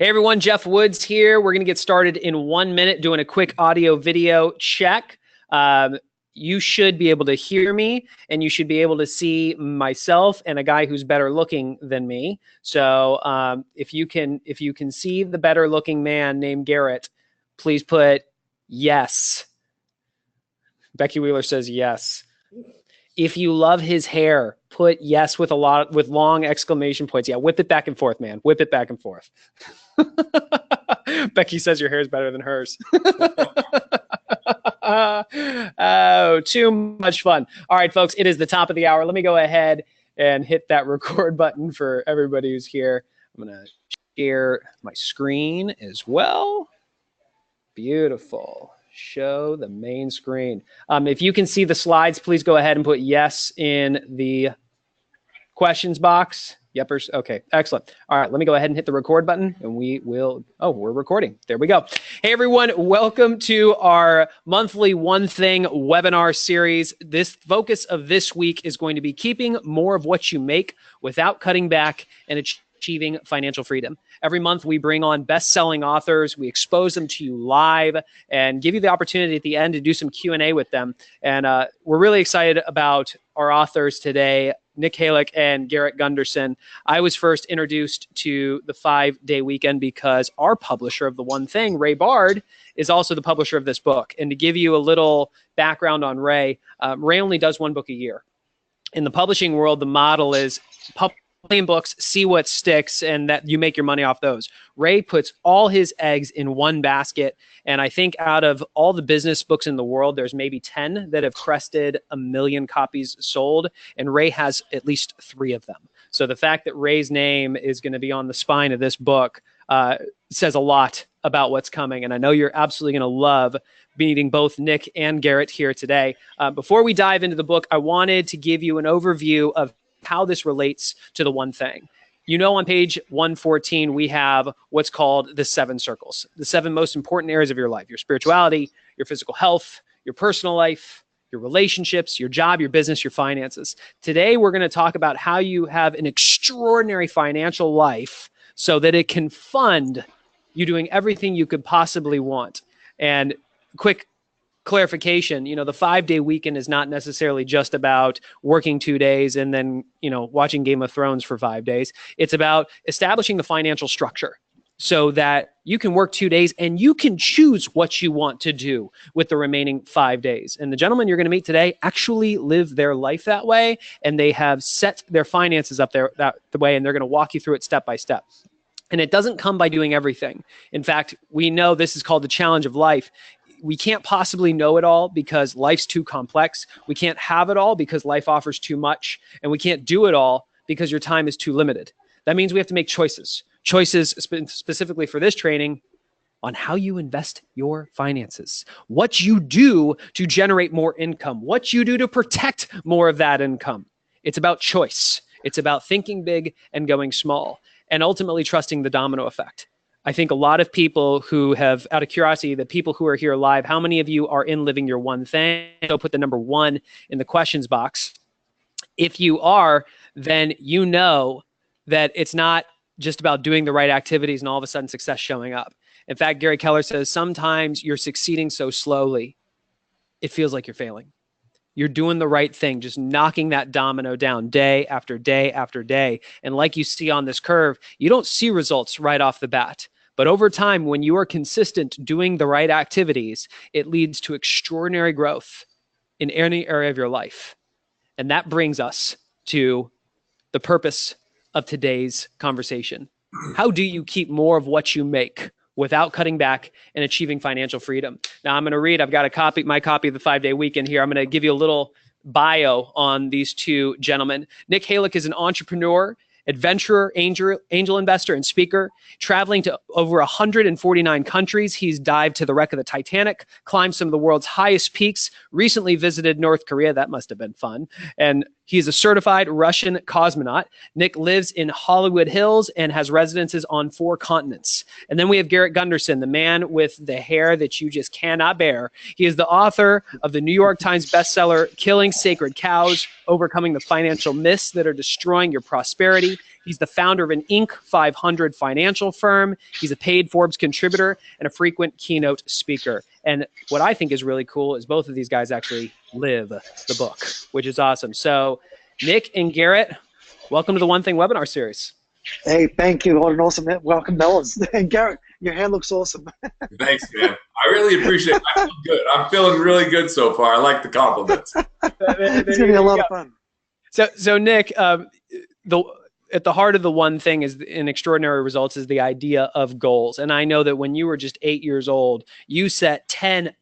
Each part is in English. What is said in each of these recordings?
Hey everyone, Geoff Woods here. We're going to get started in 1 minute doing a quick audio video check. You should be able to hear me, and you should be able to see myself and a guy who's better looking than me. So if you can see the better looking man named Garrett, please put yes. Becky Wheeler says yes. If you love his hair, put yes with long exclamation points. Yeah, whip it back and forth, man. Whip it back and forth. Becky says your hair is better than hers. Oh, too much fun. All right, folks, it is the top of the hour. Let me go ahead and hit that record button for everybody who's here. I'm going to share my screen as well. Beautiful. Show the main screen. If you can see the slides, please go ahead and put yes in the questions box. Yepers. Okay, excellent. All right, let me go ahead and hit the record button, and we will. Oh, we're recording. There we go. Hey, everyone. Welcome to our monthly One Thing webinar series. This focus of this week is going to be keeping more of what you make without cutting back and achieving financial freedom. Every month, we bring on best-selling authors. We expose them to you live and give you the opportunity at the end to do some Q&A with them. And we're really excited about our authors today, Nick Halik and Garrett Gunderson. I was first introduced to the 5-day weekend because our publisher of The One Thing, Ray Bard, is also the publisher of this book. And to give you a little background on Ray, Ray only does one book a year. In the publishing world, the model is publishing books, see what sticks, and that you make your money off those. Ray puts all his eggs in one basket, and I think out of all the business books in the world, there's maybe 10 that have crested 1 million copies sold, and Ray has at least 3 of them. So the fact that Ray's name is going to be on the spine of this book says a lot about what's coming, and I know you're absolutely going to love meeting both Nick and Garrett here today. Before we dive into the book, I wanted to give you an overview of how this relates to The One Thing. You know, on page 114, we have what's called the 7 circles, the 7 most important areas of your life: your spirituality, your physical health, your personal life, your relationships, your job, your business, your finances. Today, we're going to talk about how you have an extraordinary financial life so that it can fund you doing everything you could possibly want. And quick clarification, you know, the 5-day weekend is not necessarily just about working 2 days and then, you know, watching Game of Thrones for 5 days. It's about establishing the financial structure so that you can work 2 days and you can choose what you want to do with the remaining 5 days. And the gentleman you're going to meet today actually live their life that way, and they have set their finances up there that the way, and they're going to walk you through it step by step. And it doesn't come by doing everything. In fact, we know this is called the challenge of life. We can't possibly know it all because life's too complex. We can't have it all because life offers too much. And we can't do it all because your time is too limited. That means we have to make choices. Choices specifically for this training on how you invest your finances, what you do to generate more income, what you do to protect more of that income. It's about choice. It's about thinking big and going small, and ultimately trusting the domino effect. I think a lot of people who have, out of curiosity, the people who are here live, how many of you are in living your one thing? So put the number 1 in the questions box. If you are, then you know that it's not just about doing the right activities and all of a sudden success showing up. In fact, Gary Keller says sometimes you're succeeding so slowly, it feels like you're failing. You're doing the right thing, just knocking that domino down day after day after day. And like you see on this curve, you don't see results right off the bat. But over time, when you are consistent doing the right activities, it leads to extraordinary growth in any area of your life. And that brings us to the purpose of today's conversation. How do you keep more of what you make without cutting back and achieving financial freedom? Now, I'm going to read, I've got my copy of the 5-day weekend here. I'm going to give you a little bio on these 2 gentlemen. Nick Halik is an entrepreneur, adventurer, angel investor, and speaker, traveling to over 149 countries. He's dived to the wreck of the Titanic, climbed some of the world's highest peaks, recently visited North Korea. That must have been fun. And He is a certified Russian cosmonaut. Nick lives in Hollywood Hills and has residences on 4 continents. And then we have Garrett Gunderson, the man with the hair that you just cannot bear. He is the author of the New York Times bestseller, Killing Sacred Cows, Overcoming the Financial Myths That Are Destroying Your Prosperity. He's the founder of an Inc. 500 financial firm. He's a paid Forbes contributor and a frequent keynote speaker. And what I think is really cool is both of these guys actually live the book, which is awesome. So Nick and Garrett, welcome to the One Thing webinar series. Hey, thank you. What an awesome welcome, Melons. And Garrett, your hair looks awesome. Thanks, man. I really appreciate it. I feel good. I'm feeling really good so far. I like the compliments. It's going to be a lot of fun. So Nick, at the heart of the One Thing is in extraordinary results is the idea of goals. And I know that when you were just 8 years old, you set 10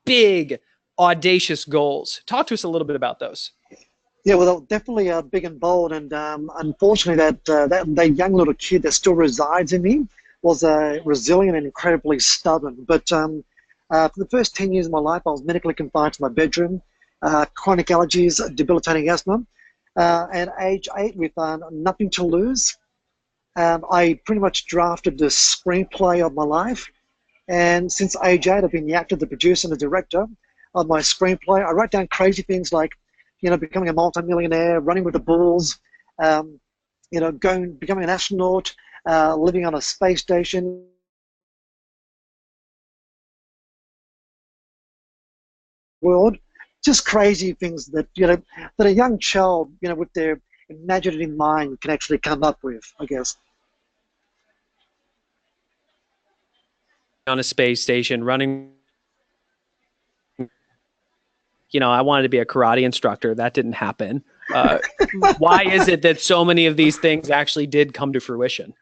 big, audacious goals. Talk to us a little bit about those. Yeah, well, definitely big and bold. And unfortunately, that young little kid that still resides in me was resilient and incredibly stubborn. But for the first 10 years of my life, I was medically confined to my bedroom, chronic allergies, debilitating asthma. At age 8, with nothing to lose, I pretty much drafted the screenplay of my life. And since age 8, I've been the actor, the producer, and the director of my screenplay. I write down crazy things like, becoming a multimillionaire, running with the bulls, becoming an astronaut, living on a space station. World. Just crazy things that that a young child with their imaginative mind can actually come up with, I guess. On a space station, running. I wanted to be a karate instructor. That didn't happen. Why is it that so many of these things actually did come to fruition?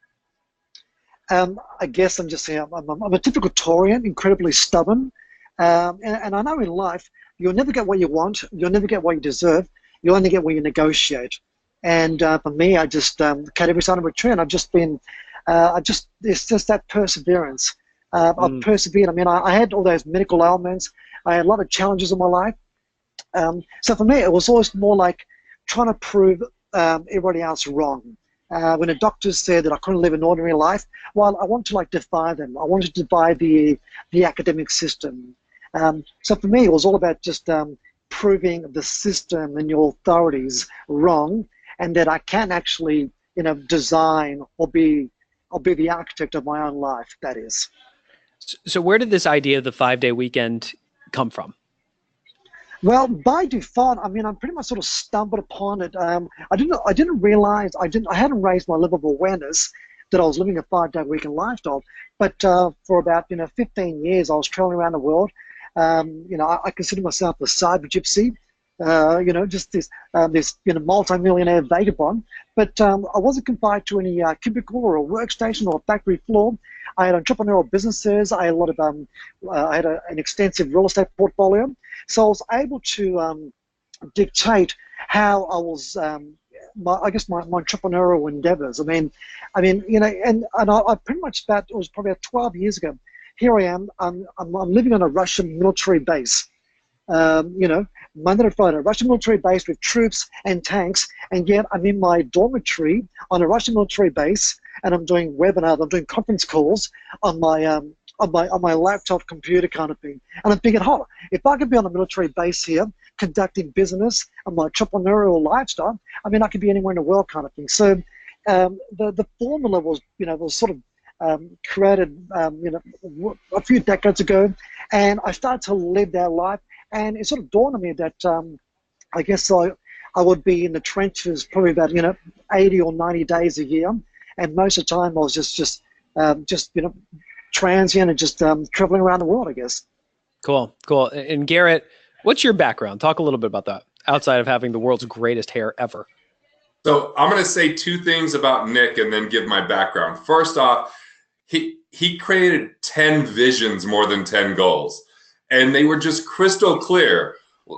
I guess I'm just saying I'm a typical Taurian, incredibly stubborn, and I know in life, you'll never get what you want. You'll never get what you deserve. You'll only get what you negotiate. And for me, I just cut every sign of a tree. And I've just been, it's just that perseverance. I've persevered. I mean, I had all those medical ailments. I had a lot of challenges in my life. So for me, it was always more like trying to prove everybody else wrong. When the doctors said that I couldn't live an ordinary life, well, I wanted to defy them. I wanted to defy the academic system. So for me, it was all about just proving the system and your authorities wrong, and that I can actually, design or be the architect of my own life. That is. So where did this idea of the 5-day weekend come from? Well, by default, I mean, I pretty much sort of stumbled upon it. I didn't realize I hadn't raised my level of awareness that I was living a 5-day weekend lifestyle. But for about 15 years, I was traveling around the world. I consider myself a cyber gypsy, just this multi-millionaire vagabond. But I wasn't confined to any cubicle or a workstation or a factory floor. I had entrepreneurial businesses. I had a lot of I had an extensive real estate portfolio. So I was able to dictate how I was. My entrepreneurial endeavors. I mean, and I pretty much it was probably about 12 years ago. Here I am. I'm living on a Russian military base. Monday to Friday, a Russian military base with troops and tanks, and yet I'm in my dormitory on a Russian military base, and I'm doing webinars, I'm doing conference calls on my laptop computer kind of thing. And I'm thinking, if I could be on a military base here, conducting business and my entrepreneurial lifestyle, I mean, I could be anywhere in the world kind of thing. So the formula was, was sort of created, a few decades ago, and I started to live that life. And it sort of dawned on me that I guess I would be in the trenches probably about 80 or 90 days a year, and most of the time I was just transient and just traveling around the world, I guess. Cool. And Garrett, what's your background? Talk a little bit about that, outside of having the world's greatest hair ever. So I'm going to say 2 things about Nick and then give my background. First off, he created 10 visions more than 10 goals. And they were just crystal clear.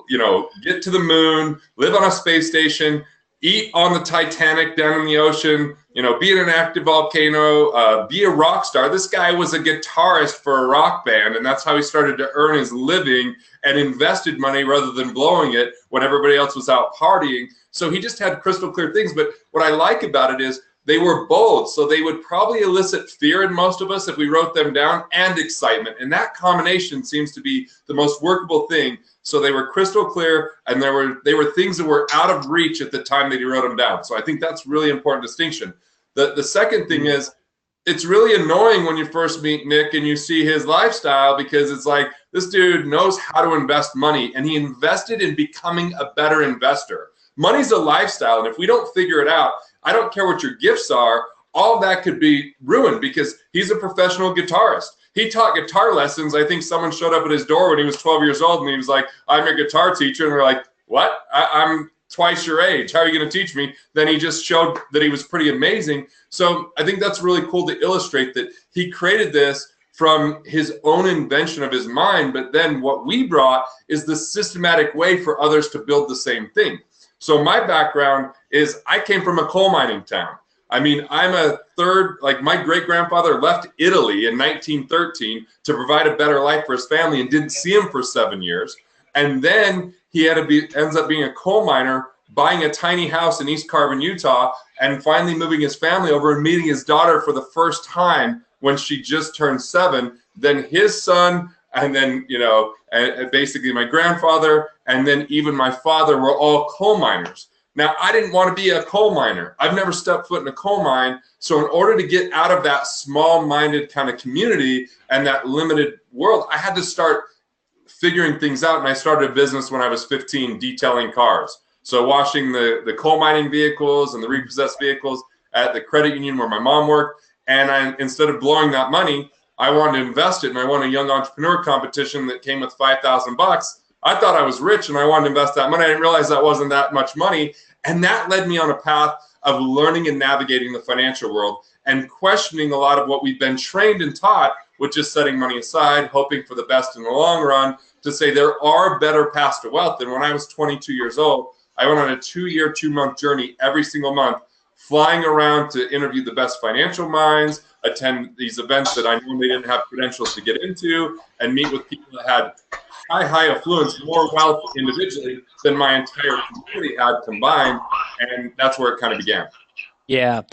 Get to the moon, live on a space station, eat on the Titanic down in the ocean, be in an active volcano, be a rock star. This guy was a guitarist for a rock band, and that's how he started to earn his living and invested money rather than blowing it when everybody else was out partying. So he just had crystal clear things. But what I like about it is they were bold. So they would probably elicit fear in most of us if we wrote them down, and excitement. And that combination seems to be the most workable thing. So they were crystal clear, and they were things that were out of reach at the time that he wrote them down. So I think that's really important distinction. The second thing is, it's really annoying when you first meet Nick and you see his lifestyle, because it's like, this dude knows how to invest money, and he invested in becoming a better investor. Money's a lifestyle, and if we don't figure it out, I don't care what your gifts are, all that could be ruined, because he's a professional guitarist. He taught guitar lessons. I think someone showed up at his door when he was 12 years old, and he was like, I'm a guitar teacher. And they're like, what? I'm twice your age. How are you going to teach me? Then he just showed that he was pretty amazing. So I think that's really cool to illustrate that he created this from his own invention of his mind. But then what we brought is the systematic way for others to build the same thing. So my background is I came from a coal mining town. I mean, I'm a third, like my great-grandfather left Italy in 1913 to provide a better life for his family and didn't see him for 7 years. And then he ends up being a coal miner, buying a tiny house in East Carbon, Utah, and finally moving his family over and meeting his daughter for the first time when she just turned 7. Then his son, and then, you know, and basically my grandfather, and then even my father were all coal miners. Now, I didn't want to be a coal miner. I've never stepped foot in a coal mine. So in order to get out of that small-minded kind of community and that limited world, I had to start figuring things out. And I started a business when I was 15, detailing cars. So washing the coal mining vehicles and the repossessed vehicles at the credit union where my mom worked. And instead of blowing that money, I wanted to invest it. And I won a young entrepreneur competition that came with $5,000. I thought I was rich and I wanted to invest that money. I didn't realize that wasn't that much money. And that led me on a path of learning and navigating the financial world and questioning a lot of what we've been trained and taught, which is setting money aside, hoping for the best in the long run, to say there are better paths to wealth. And when I was 22 years old, I went on a 2-year, 2-month journey every single month, flying around to interview the best financial minds, attend these events that I normally didn't have credentials to get into, and meet with people that had high affluence, more wealth individually than my entire community had combined. And that's where it kind of began. Yeah.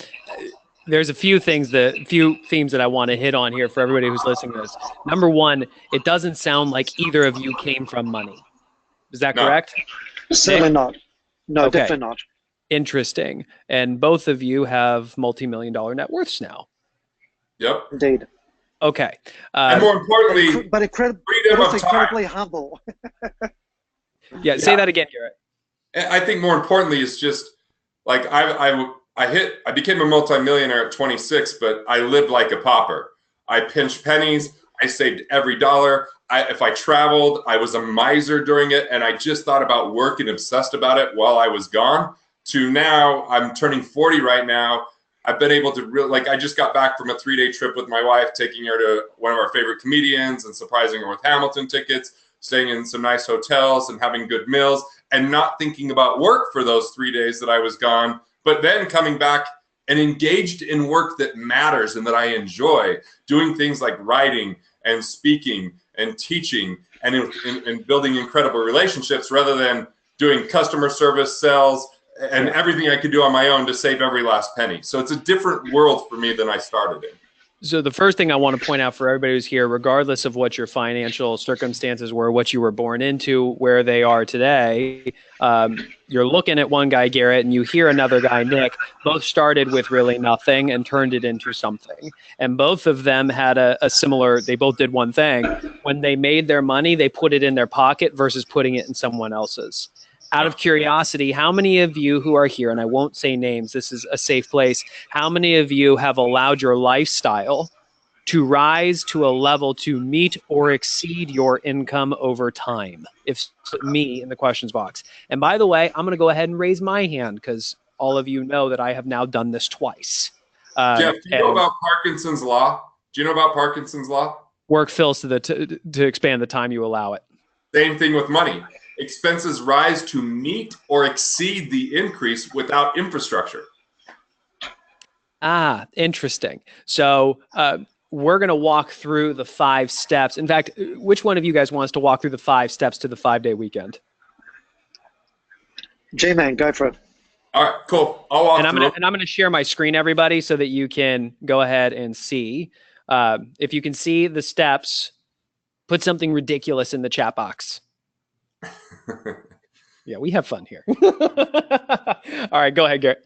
There's a few themes that I want to hit on here for everybody who's listening to this. Number one, it doesn't sound like either of you came from money. Is that correct? Certainly not. No, okay. Definitely not. Interesting. And both of you have multi-million-dollar net worths now. Yep. Indeed. Okay. And more importantly, but incredibly humble. Yeah, say that again, Garrett. I think more importantly is just like I became a multimillionaire at 26, but I lived like a pauper. I pinched pennies. I saved every dollar. If I traveled, I was a miser during it, and I just thought about work and obsessed about it while I was gone. To now, I'm turning 40 right now. I've been able to really, like, I just got back from a 3-day trip with my wife, taking her to one of our favorite comedians and surprising her with Hamilton tickets, staying in some nice hotels and having good meals, and not thinking about work for those 3 days that I was gone, but then coming back and engaged in work that matters and that I enjoy, doing things like writing and speaking and teaching and building incredible relationships rather than doing customer service, sales, and everything I could do on my own to save every last penny. So it's a different world for me than I started in. So the first thing I want to point out for everybody who's here, regardless of what your financial circumstances were, what you were born into, where they are today, you're looking at one guy, Garrett, and you hear another guy, Nick. Both started with really nothing and turned it into something. And both of them had a similar, they both did one thing. When they made their money, they put it in their pocket versus putting it in someone else's. Out of curiosity, how many of you who are here, and I won't say names, this is a safe place, how many of you have allowed your lifestyle to rise to a level to meet or exceed your income over time? If me in the questions box. And by the way, I'm going to go ahead and raise my hand because all of you know that I have now done this twice. Geoff, do you know about Parkinson's law? Do you know about Parkinson's law? Work fills to expand the time you allow it. Same thing with money. Expenses rise to meet or exceed the increase without infrastructure. Ah, interesting. So we're going to walk through the 5 steps. In fact, which one of you guys wants to walk through the 5 steps to the 5-day weekend? J-Man, go for it. All right, cool. I'll walk through. I'm gonna share my screen, everybody, so that you can go ahead and see. If you can see the steps, put something ridiculous in the chat box. Yeah, we have fun here. All right, go ahead, Garrett.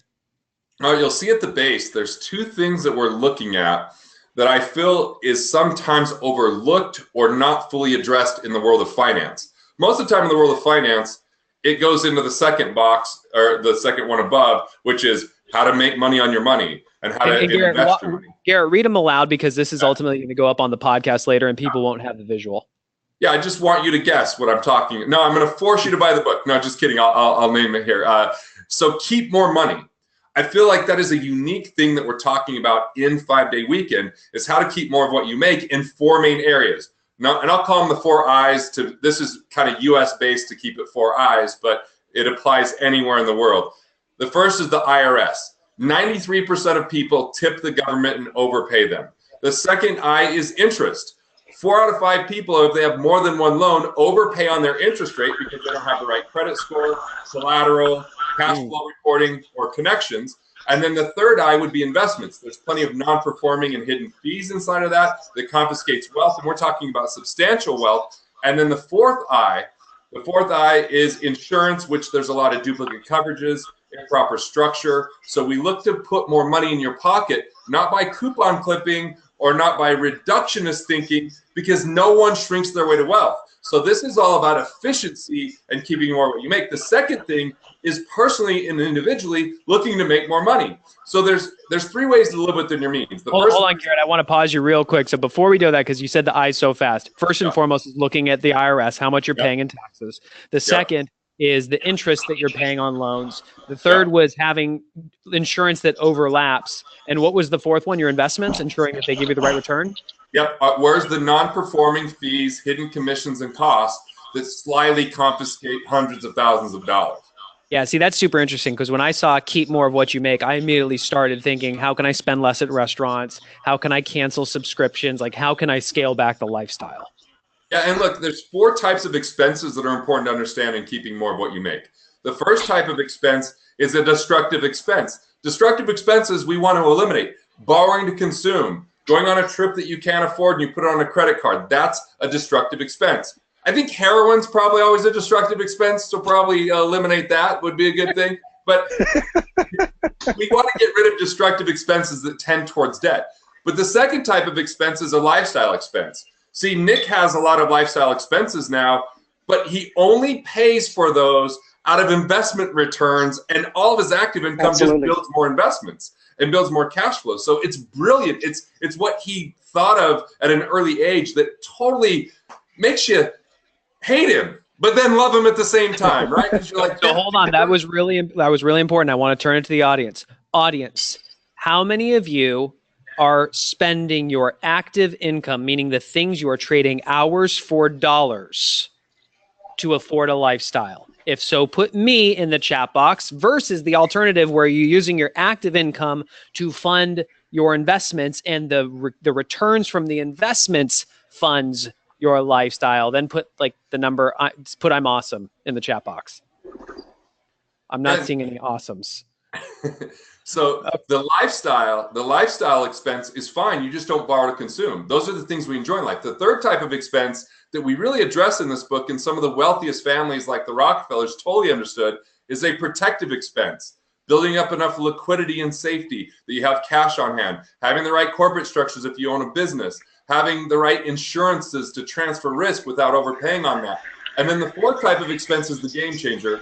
All right, you'll see at the base, there's two things that we're looking at that I feel is sometimes overlooked or not fully addressed in the world of finance. Most of the time in the world of finance, it goes into the second box or the second one above, which is how to make money on your money and how to invest your money. Garrett, read them aloud because this is ultimately going to go up on the podcast later and people won't have the visual. Yeah, I just want you to guess what I'm talking. No, I'm going to force you to buy the book. No, just kidding. I'll name it here. So keep more money. I feel like that is a unique thing that we're talking about in 5-Day Weekend is how to keep more of what you make in 4 main areas. Now, and I'll call them the 4 I's. This is kind of U.S. based to keep it 4 I's, but it applies anywhere in the world. The first is the IRS. 93% of people tip the government and overpay them. The second I is interest. 4 out of 5 people, if they have more than one loan, overpay on their interest rate because they don't have the right credit score, collateral, cash flow reporting, or connections. And then the third I would be investments. There's plenty of non-performing and hidden fees inside of that confiscates wealth, and we're talking about substantial wealth. And then the fourth I is insurance, which there's a lot of duplicate coverages, improper structure. So we look to put more money in your pocket, not by coupon clipping or not by reductionist thinking, because no one shrinks their way to wealth. So this is all about efficiency and keeping more what you make. The second thing is personally and individually looking to make more money. So there's 3 ways to live within your means. Hold on, Garrett. I want to pause you real quick. So before we do that, because you said the I so fast, first and foremost is looking at the IRS, how much you're paying in taxes. The second is the interest that you're paying on loans. The third was having insurance that overlaps. And what was the fourth one? Your investments, ensuring that they give you the right return? Yep. Where's the non-performing fees, hidden commissions, and costs that slyly confiscate hundreds of thousands of dollars? Yeah, see, that's super interesting because when I saw keep more of what you make, I immediately started thinking, how can I spend less at restaurants? How can I cancel subscriptions? Like, how can I scale back the lifestyle? Yeah, and look, there's 4 types of expenses that are important to understand in keeping more of what you make. The first type of expense is a destructive expense. Destructive expenses we want to eliminate. Borrowing to consume, going on a trip that you can't afford and you put it on a credit card. That's a destructive expense. I think heroin's probably always a destructive expense, so probably eliminate that would be a good thing. But we want to get rid of destructive expenses that tend towards debt. But the second type of expense is a lifestyle expense. See, Nick has a lot of lifestyle expenses now, but he only pays for those out of investment returns, and all of his active income just builds more investments and builds more cash flow. So it's brilliant. It's what he thought of at an early age that totally makes you hate him, but then love him at the same time, right? You're like, so hold on, that was really important. I want to turn it to the audience. Audience, how many of you are spending your active income, meaning the things you are trading hours for dollars, to afford a lifestyle? If so, put me in the chat box versus the alternative where you're using your active income to fund your investments and the returns from the investments funds your lifestyle. Then put like the number, put I'm awesome in the chat box. I'm not seeing any awesomes. So the lifestyle expense is fine. You just don't borrow to consume. Those are the things we enjoy in life. The third type of expense that we really address in this book, and some of the wealthiest families like the Rockefellers totally understood, is a protective expense. Building up enough liquidity and safety that you have cash on hand, having the right corporate structures if you own a business, having the right insurances to transfer risk without overpaying on that. And then the fourth type of expense is the game changer,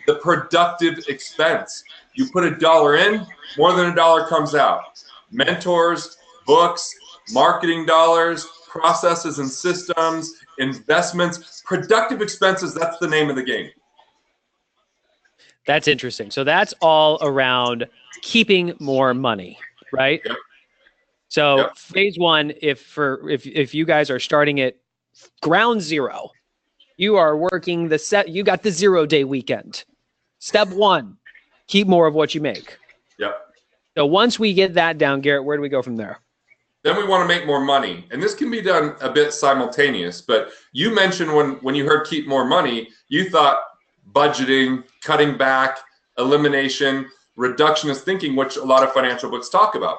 the productive expense. You put $1 in, more than $1 comes out. Mentors, books, marketing dollars, processes and systems, investments, productive expenses, that's the name of the game. That's interesting. So that's all around keeping more money, right? Yep. So Yep. phase one, if you guys are starting at ground zero, you are working you got the 0-day weekend. Step one, keep more of what you make. Yep. So once we get that down, Garrett, where do we go from there? Then we want to make more money. And this can be done a bit simultaneous, but you mentioned when you heard keep more money, you thought budgeting, cutting back, elimination, reductionist thinking, which a lot of financial books talk about.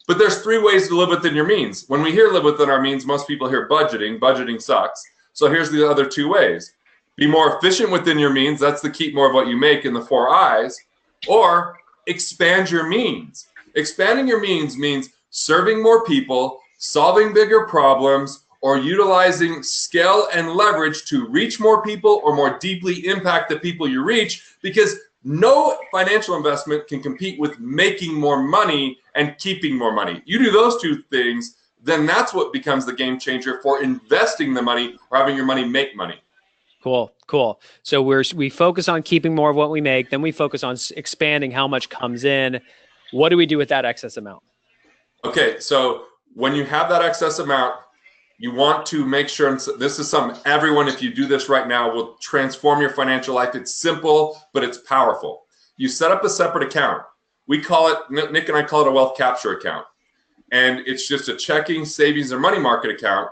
But there's 3 ways to live within your means. When we hear live within our means, most people hear budgeting. Budgeting sucks. So here's the other 2 ways. Be more efficient within your means. That's the keep more of what you make in the 4 I's. Or expand your means. Expanding your means means serving more people, solving bigger problems, or utilizing scale and leverage to reach more people or more deeply impact the people you reach, because no financial investment can compete with making more money and keeping more money. You do those 2 things, then that's what becomes the game changer for investing the money or having your money make money. Cool, cool. So we focus on keeping more of what we make, then we focus on expanding how much comes in. What do we do with that excess amount? Okay, so when you have that excess amount, you want to make sure, and this is something everyone, if you do this right now, will transform your financial life. It's simple, but it's powerful. You set up a separate account. We call it, Nick and I call it a wealth capture account. And it's just a checking, savings, or money market account.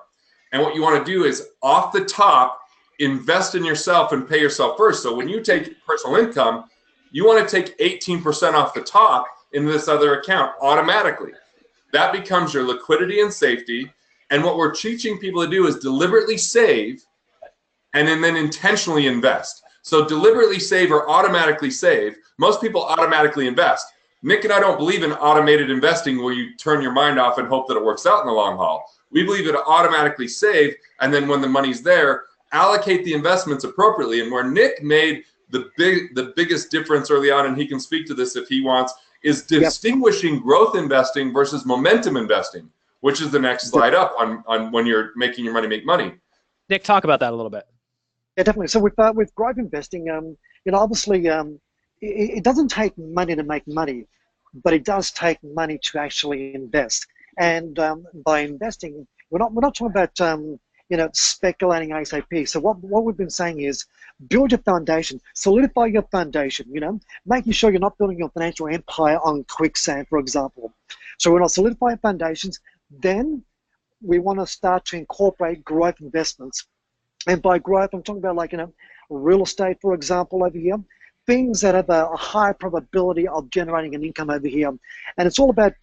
And what you want to do is off the top, invest in yourself and pay yourself first. So when you take personal income, you want to take 18% off the top in this other account automatically. That becomes your liquidity and safety. And what we're teaching people to do is deliberately save and then intentionally invest. So deliberately save or automatically save. Most people automatically invest. Nick and I don't believe in automated investing where you turn your mind off and hope that it works out in the long haul. We believe in automatically save, and then when the money's there, allocate the investments appropriately. And where Nick made the biggest difference early on, and he can speak to this if he wants, is distinguishing growth investing versus momentum investing, which is the next slide up on when you're making your money make money. Nick, talk about that a little bit. Yeah, definitely. So with growth investing, obviously it doesn't take money to make money, but it does take money to actually invest. And by investing, we're not talking about speculating ASAP. So what we've been saying is build your foundation, solidify your foundation. Making sure you're not building your financial empire on quicksand, for example. So we're not solidifying foundations. Then we want to start to incorporate growth investments. And by growth, I'm talking about real estate, for example, over here. Things that have a high probability of generating an income over here. And it's all about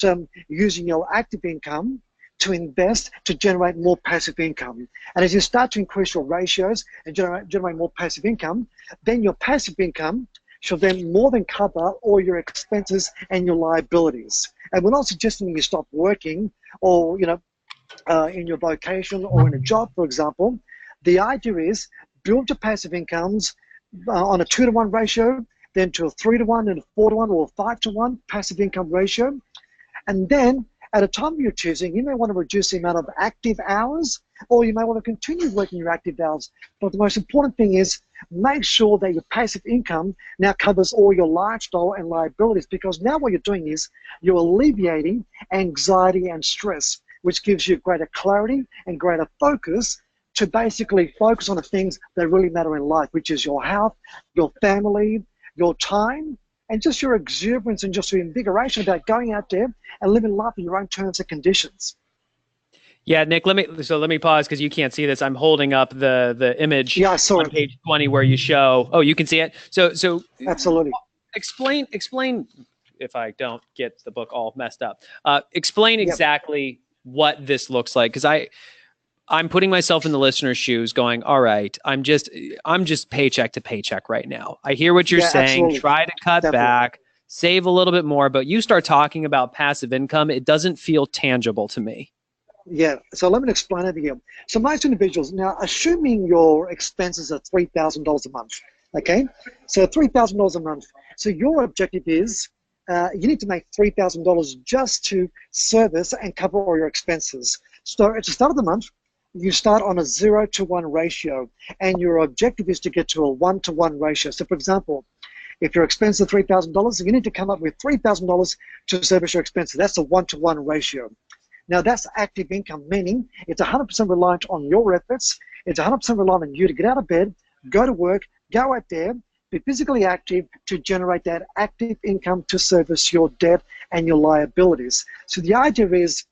using your active income to invest to generate more passive income. And as you start to increase your ratios and generate more passive income, then your passive income should then more than cover all your expenses and your liabilities. And we're not suggesting you stop working or in your vocation or in a job, for example. The idea is build your passive incomes on a 2-to-1 ratio, then to a 3-to-1 and a 4-to-1 or a 5-to-1 passive income ratio. And then at a time you're choosing, you may want to reduce the amount of active hours, or you may want to continue working your active hours. But the most important thing is make sure that your passive income now covers all your lifestyle and liabilities, because now what you're doing is you're alleviating anxiety and stress, which gives you greater clarity and greater focus to basically focus on the things that really matter in life, which is your health, your family, your time, and just your exuberance and just your invigoration about going out there and living life in your own terms and conditions. Yeah, Nick, let me pause because you can't see this. I'm holding up the image on page 20 where you show, oh, you can see it. So absolutely. Explain if I don't get the book all messed up. Explain exactly what this looks like, because I'm putting myself in the listener's shoes going, all right, I'm just paycheck to paycheck right now. I hear what you're saying. Absolutely. Try to cut back, save a little bit more, but you start talking about passive income, it doesn't feel tangible to me. Yeah, so let me explain over here. So most individuals, now assuming your expenses are $3,000 a month, okay? So $3,000 a month. So your objective is you need to make $3,000 just to service and cover all your expenses. So at the start of the month, you start on a 0-to-1 ratio, and your objective is to get to a 1-to-1 ratio. So for example, if your expenses are $3,000, you need to come up with $3,000 to service your expenses. That's a 1-to-1 ratio. Now that's active income, meaning it's 100% reliant on your efforts. It's 100% reliant on you to get out of bed, go to work, go out there, be physically active to generate that active income to service your debt and your liabilities. So the idea is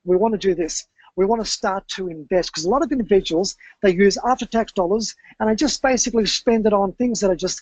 we want to do this. We want to start to invest, because a lot of individuals, they use after-tax dollars and they just basically spend it on things that are just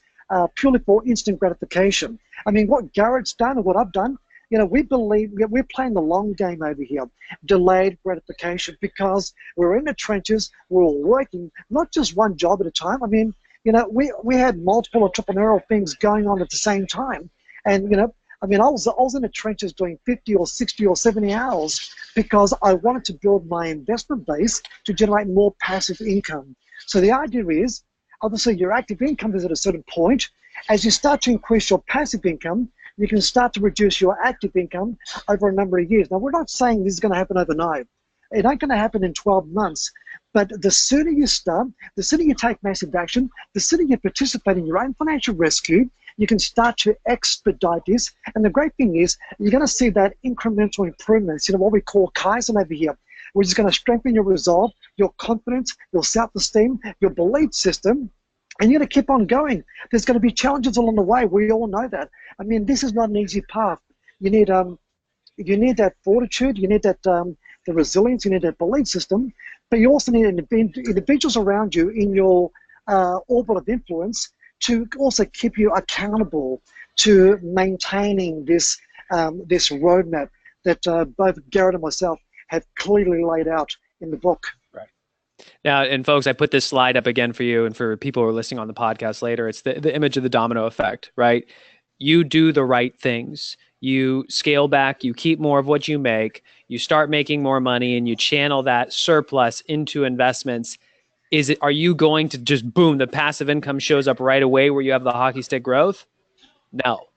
purely for instant gratification. I mean, what Garrett's done and what I've done, you know, we believe we're playing the long game over here, delayed gratification, because we're in the trenches, we're all working, not just one job at a time. I mean, you know, we had multiple entrepreneurial things going on at the same time. And, you know, I mean, I was in the trenches doing 50 or 60 or 70 hours because I wanted to build my investment base to generate more passive income. So the idea is, obviously, your active income is at a certain point. As you start to increase your passive income, you can start to reduce your active income over a number of years. Now, we're not saying this is going to happen overnight. It ain't going to happen in 12 months. But the sooner you start, the sooner you take massive action, the sooner you participate in your own financial rescue, you can start to expedite this. And the great thing is, you're going to see that incremental improvements, you know, what we call Kaizen over here, which is going to strengthen your resolve, your confidence, your self-esteem, your belief system, and you're going to keep on going. There's going to be challenges along the way. We all know that. I mean, this is not an easy path. You need that fortitude. You need that the resilience. You need that belief system. But you also need individuals around you in your orbit of influence to also keep you accountable to maintaining this this roadmap that both Garrett and myself have clearly laid out in the book. Now, and folks, I put this slide up again for you and for people who are listening on the podcast later. It's the image of the domino effect, right? You do the right things. You scale back, you keep more of what you make, you start making more money, and you channel that surplus into investments. Are you going to just, boom, the passive income shows up right away where you have the hockey stick growth? No.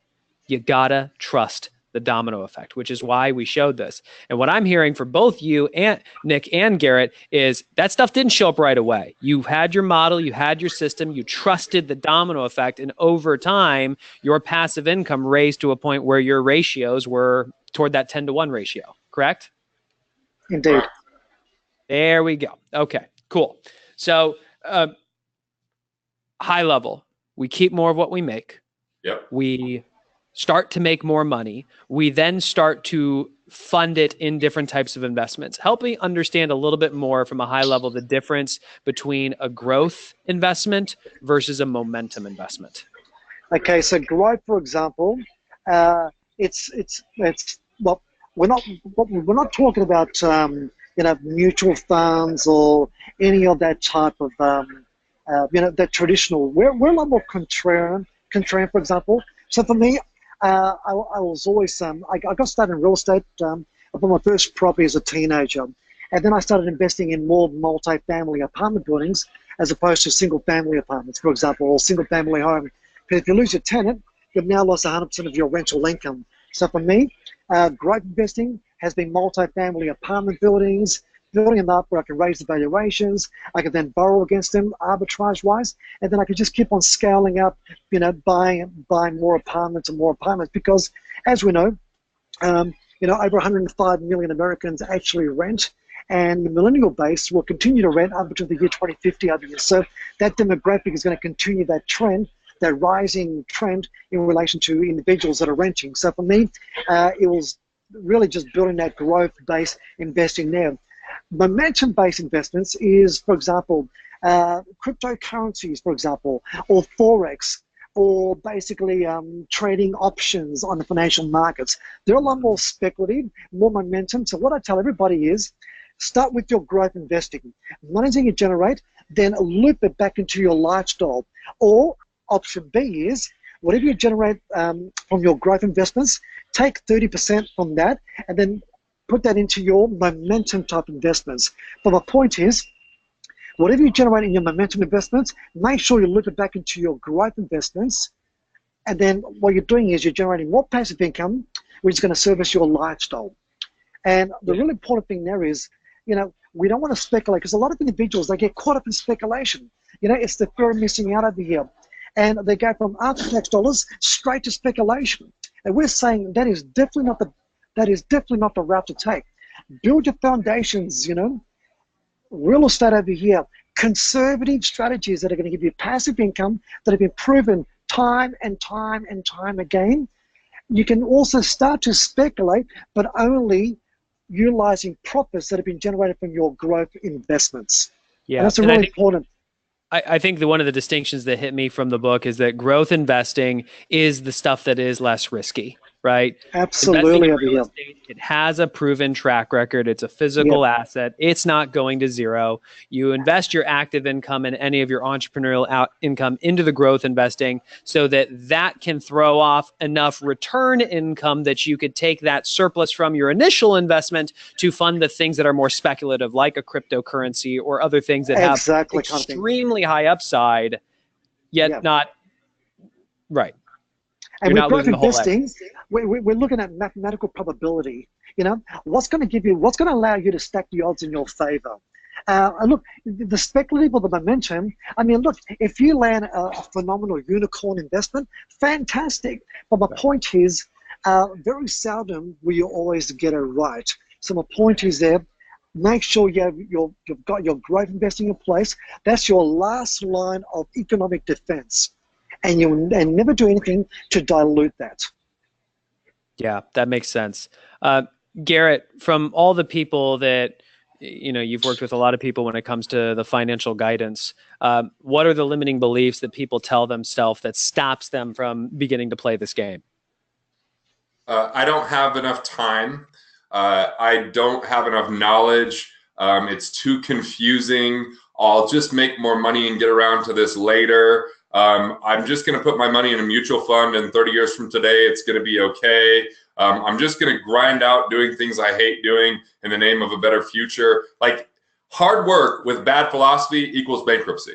You gotta trust the domino effect, which is why we showed this. And what I'm hearing for both you and Nick and Garrett is that stuff didn't show up right away. You had your model, you had your system, you trusted the domino effect, and over time, your passive income raised to a point where your ratios were toward that 10-to-1 ratio, correct? Indeed. There we go. Okay, cool. So high level, we keep more of what we make. Yep. We start to make more money. We then start to fund it in different types of investments. Help me understand a little bit more from a high level the difference between a growth investment versus a momentum investment. Okay, so growth, for example, well, we're not talking about you know, mutual funds or any of that type of you know, that traditional. We're a lot more contrarian, for example. So for me, I was always, I got started in real estate. I bought my first property as a teenager. And then I started investing in more multi-family apartment buildings as opposed to single-family apartments, for example, or single-family home. Because if you lose your tenant, you've now lost 100% of your rental income. So for me, growth investing has been multi-family apartment buildings, building them up where I can raise the valuations. I can then borrow against them arbitrage-wise, and then I can just keep on scaling up, you know, buying more apartments and more apartments. Because, as we know, you know, over 105 million Americans actually rent, and the millennial base will continue to rent up until the year 2050 over here. So that demographic is going to continue that trend, that rising trend in relation to individuals that are renting. So for me, it was really just building that growth-based investing there. Momentum-based investments is, for example, cryptocurrencies, for example, or Forex, or basically trading options on the financial markets. They're a lot more speculative, more momentum. So what I tell everybody is, start with your growth investing. Money that you generate, then loop it back into your lifestyle. Or option B is, whatever you generate from your growth investments, take 30% from that, and then put that into your momentum type investments. But my point is, whatever you generate in your momentum investments, make sure you loop it back into your growth investments. And then what you're doing is you're generating more passive income, which is going to service your lifestyle. And the really important thing there is, you know, we don't want to speculate, because a lot of individuals, they get caught up in speculation. You know, it's the fear of missing out over here. And they go from after-tax dollars straight to speculation. And we're saying that is definitely not the route to take. Build your foundations, you know. Real estate over here, conservative strategies that are going to give you passive income that have been proven time and time and time again. You can also start to speculate, but only utilizing profits that have been generated from your growth investments. Yeah, and that's really important. I think one of the distinctions that hit me from the book is that growth investing is the stuff that is less risky, right? Investing Absolutely in over real here. estate, it has a proven track record. It's a Yep. physical asset. It's not going to zero. You invest your active income and any of your entrepreneurial income into the growth investing so that that can throw off enough return income that you could take that surplus from your initial investment to fund the things that are more speculative, like a cryptocurrency or other things that have Exactly, kind of thing. extremely high upside, yet Yeah. not right. And You're with not growth losing the whole investing, we're looking at mathematical probability. You know, what's going to allow you to stack the odds in your favor. And look, the speculative or the momentum, I mean, look, if you land a phenomenal unicorn investment, fantastic. But my point is, very seldom will you always get it right. So my point is there, make sure you've got your growth investing in place. That's your last line of economic defense. And never do anything to dilute that. Yeah, that makes sense. Garrett, from all the people that, you've worked with a lot of people when it comes to the financial guidance, what are the limiting beliefs that people tell themselves that stops them from beginning to play this game? I don't have enough time. I don't have enough knowledge. It's too confusing. I'll just make more money and get around to this later. I'm just going to put my money in a mutual fund, and 30 years from today, it's going to be okay. I'm just going to grind out doing things I hate doing in the name of a better future. Like, hard work with bad philosophy equals bankruptcy.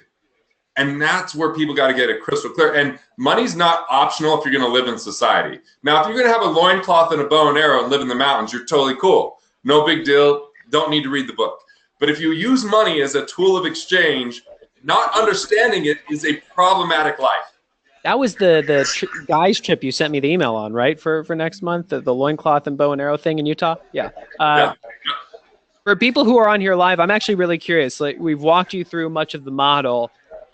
And that's where people got to get it crystal clear. And money's not optional if you're going to live in society. Now, if you're going to have a loincloth and a bow and arrow and live in the mountains, you're totally cool. No big deal. Don't need to read the book. But if you use money as a tool of exchange, not understanding it is a problematic life. That was the guys trip you sent me the email on, right? For next month, the loincloth and bow and arrow thing in Utah. Yeah. Yeah. For people who are on here live, I'm actually really curious. Like, we've walked you through much of the model,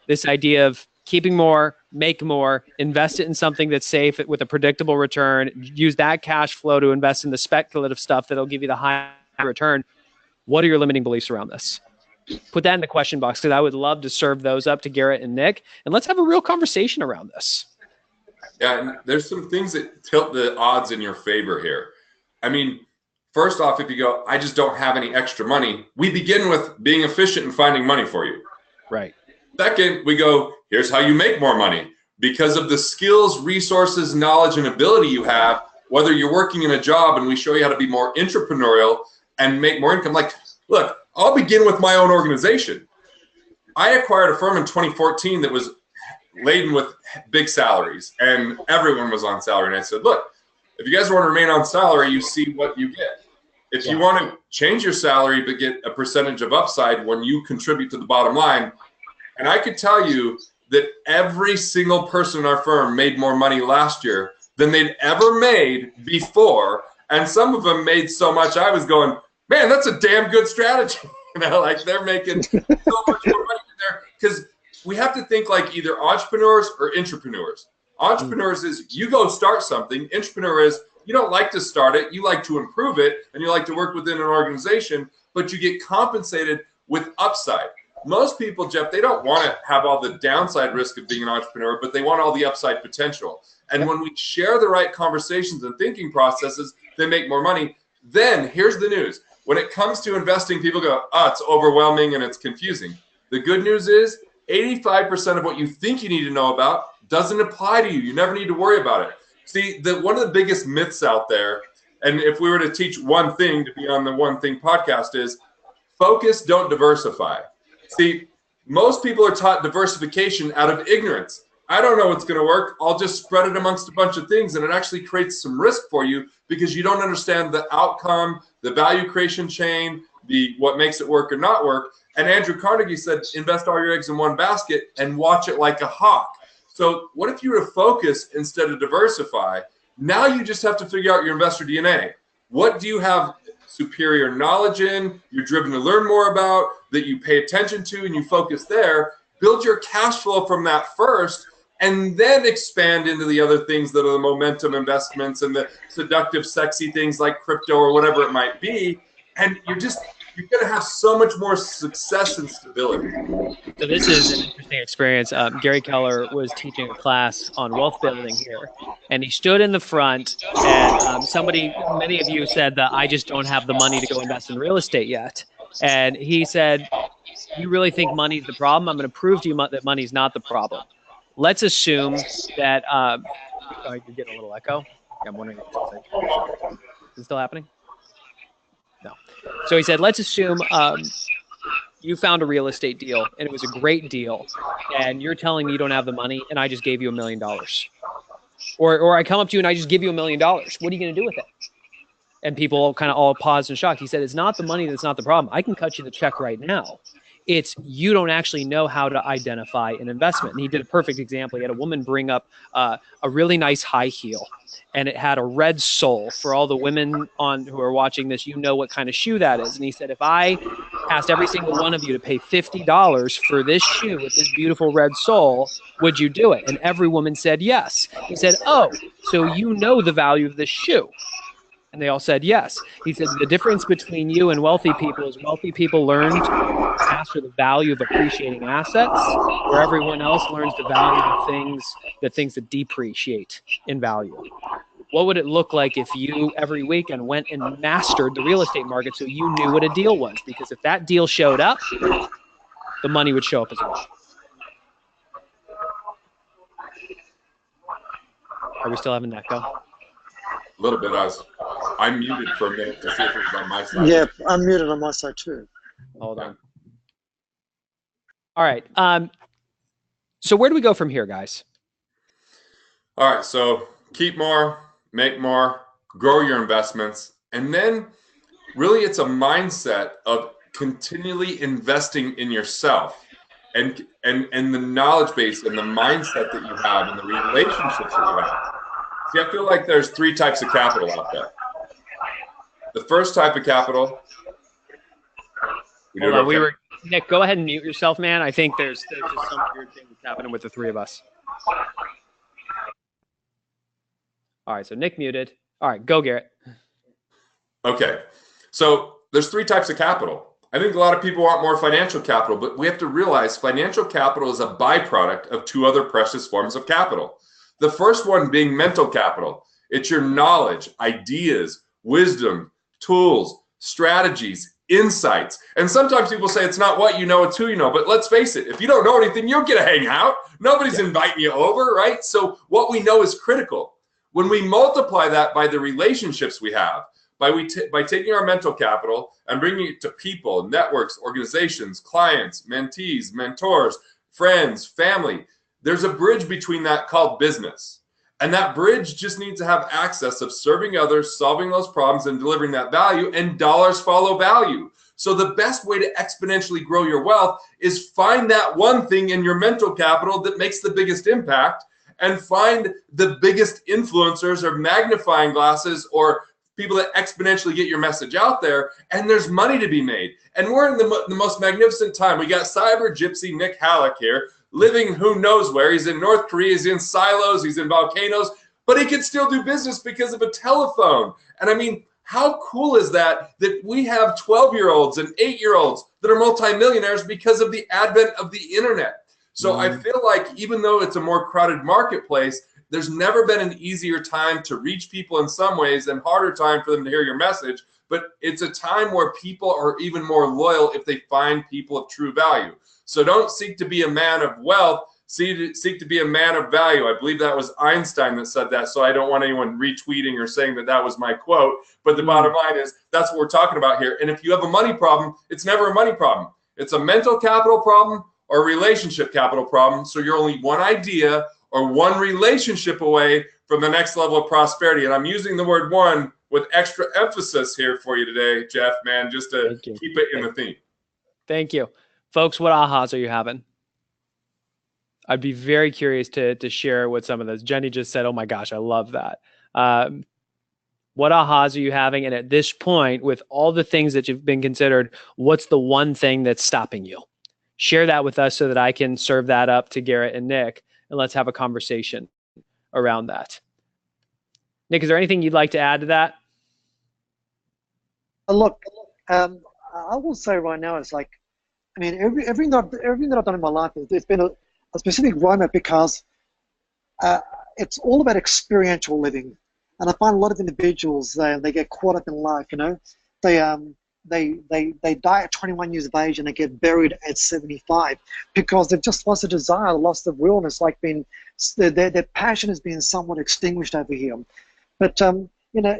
this idea of keeping more, make more, invest it in something that's safe with a predictable return, use that cash flow to invest in the speculative stuff that'll give you the high return. What are your limiting beliefs around this? Put that in the question box, because I would love to serve those up to Garrett and Nick, and let's have a real conversation around this. Yeah, and there's some things that tilt the odds in your favor here. I mean, first off, if you go, I just don't have any extra money, we begin with being efficient and finding money for you. Right. Second, we go, here's how you make more money. Because of the skills, resources, knowledge, and ability you have, whether you're working in a job and we show you how to be more entrepreneurial and make more income. Like, look, I'll begin with my own organization. I acquired a firm in 2014 that was laden with big salaries, and everyone was on salary. And I said, look, if you guys want to remain on salary, you see what you get. If you want to change your salary but get a percentage of upside when you contribute to the bottom line, and I could tell you that every single person in our firm made more money last year than they'd ever made before. And some of them made so much, I was going, man, that's a damn good strategy. Like, they're making so much more money there, because we have to think like either entrepreneurs or intrapreneurs. Entrepreneurs is you go start something. Entrepreneur is you don't like to start it. You like to improve it, and you like to work within an organization, but you get compensated with upside. Most people, Geoff, they don't want to have all the downside risk of being an entrepreneur, but they want all the upside potential. And when we share the right conversations and thinking processes, they make more money. Then here's the news. When it comes to investing, people go, oh, it's overwhelming and it's confusing. The good news is 85% of what you think you need to know about doesn't apply to you. You never need to worry about it. See, one of the biggest myths out there, and if we were to teach one thing to be on the One Thing podcast, is focus, don't diversify. See, most people are taught diversification out of ignorance. I don't know what's going to work. I'll just spread it amongst a bunch of things, and it actually creates some risk for you because you don't understand the outcome, the value creation chain, what makes it work or not work. And Andrew Carnegie said, invest all your eggs in one basket and watch it like a hawk. So what if you were to focus instead of diversify? Now you just have to figure out your investor DNA. What do you have superior knowledge in, you're driven to learn more about, that you pay attention to, and you focus there? Build your cash flow from that first, and then expand into the other things that are the momentum investments and the seductive, sexy things like crypto or whatever it might be. And you're going to have so much more success and stability. So this is an interesting experience. Gary Keller was teaching a class on wealth building here, and he stood in the front, and many of you said that I just don't have the money to go invest in real estate yet. And he said, you really think money's the problem? I'm going to prove to you that money's not the problem. Let's assume that, you're getting a little echo. I'm wondering if is it still happening? No. So he said, let's assume you found a real estate deal and it was a great deal, and you're telling me you don't have the money, and I just gave you $1 million. Or I come up to you and I just give you $1 million. What are you going to do with it? And people kind of all paused in shock. He said, it's not the money that's not the problem. I can cut you the check right now. It's you don't actually know how to identify an investment. And he did a perfect example. He had a woman bring up a really nice high heel, and it had a red sole. For all the women who are watching this, you know what kind of shoe that is. And he said, if I asked every single one of you to pay $50 for this shoe with this beautiful red sole, would you do it? And every woman said yes. He said, oh, so you know the value of this shoe. And they all said yes. He said the difference between you and wealthy people is wealthy people learned to master the value of appreciating assets, where everyone else learns the value of things that depreciate in value. What would it look like if you every weekend went and mastered the real estate market so you knew what a deal was? Because if that deal showed up, the money would show up as well. Are we still having an echo? A little bit. I'm muted for a minute to see if it was on my side. Yeah, I'm muted on my side too. Hold on. All right. So where do we go from here, guys? All right. So keep more, make more, grow your investments, and then really it's a mindset of continually investing in yourself and the knowledge base and the mindset that you have and the relationships that you have. See, I feel like there's 3 types of capital out there. The first type of capital. Nick, go ahead and mute yourself, man. I think there's just some weird thing that's happening with the 3 of us. All right, so Nick muted. All right, go, Garrett. Okay, so there's 3 types of capital. I think a lot of people want more financial capital, but we have to realize financial capital is a byproduct of 2 other precious forms of capital. The first one being mental capital. It's your knowledge, ideas, wisdom, tools, strategies, insights. And sometimes people say it's not what you know, it's who you know. But let's face it, if you don't know anything, you don't get to hang out. Nobody's inviting you over, right? So what we know is critical. When we multiply that by the relationships we have, by taking our mental capital and bringing it to people, networks, organizations, clients, mentees, mentors, friends, family, there's a bridge between that called business. And that bridge just needs to have access of serving others, solving those problems, and delivering that value, and dollars follow value. So the best way to exponentially grow your wealth is find that one thing in your mental capital that makes the biggest impact, and find the biggest influencers or magnifying glasses or people that exponentially get your message out there, and there's money to be made. And we're in the most magnificent time. We got cyber gypsy Nick Halik here, living who knows where. He's in North Korea, he's in silos, he's in volcanoes, but he can still do business because of a telephone. And I mean, how cool is that we have 12-year-olds and 8-year-olds that are multimillionaires because of the advent of the internet? So I feel like even though it's a more crowded marketplace, there's never been an easier time to reach people in some ways and harder time for them to hear your message. But it's a time where people are even more loyal if they find people of true value. So don't seek to be a man of wealth, seek to be a man of value. I believe that was Einstein that said that, so I don't want anyone retweeting or saying that was my quote. But the bottom line is that's what we're talking about here. And if you have a money problem, it's never a money problem. It's a mental capital problem or a relationship capital problem. So you're only one idea or one relationship away from the next level of prosperity. And I'm using the word one with extra emphasis here for you today, Geoff, man, just to keep it in the theme. Thank you. Folks, what ahas are you having? I'd be very curious to share what some of those. Jenny just said, oh my gosh, I love that. What ahas are you having? And at this point, with all the things that you've been considered, what's the one thing that's stopping you? Share that with us so that I can serve that up to Garrett and Nick, and let's have a conversation around that. Nick, is there anything you'd like to add to that? Look, I will say right now, it's like, I mean, everything that I've done in my life, it's been a specific roadmap because it's all about experiential living. And I find a lot of individuals, they get caught up in life, you know. They die at 21 years of age and they get buried at 75 because they've just lost a desire, lost the will, and it's like their passion has been somewhat extinguished over here. But you know,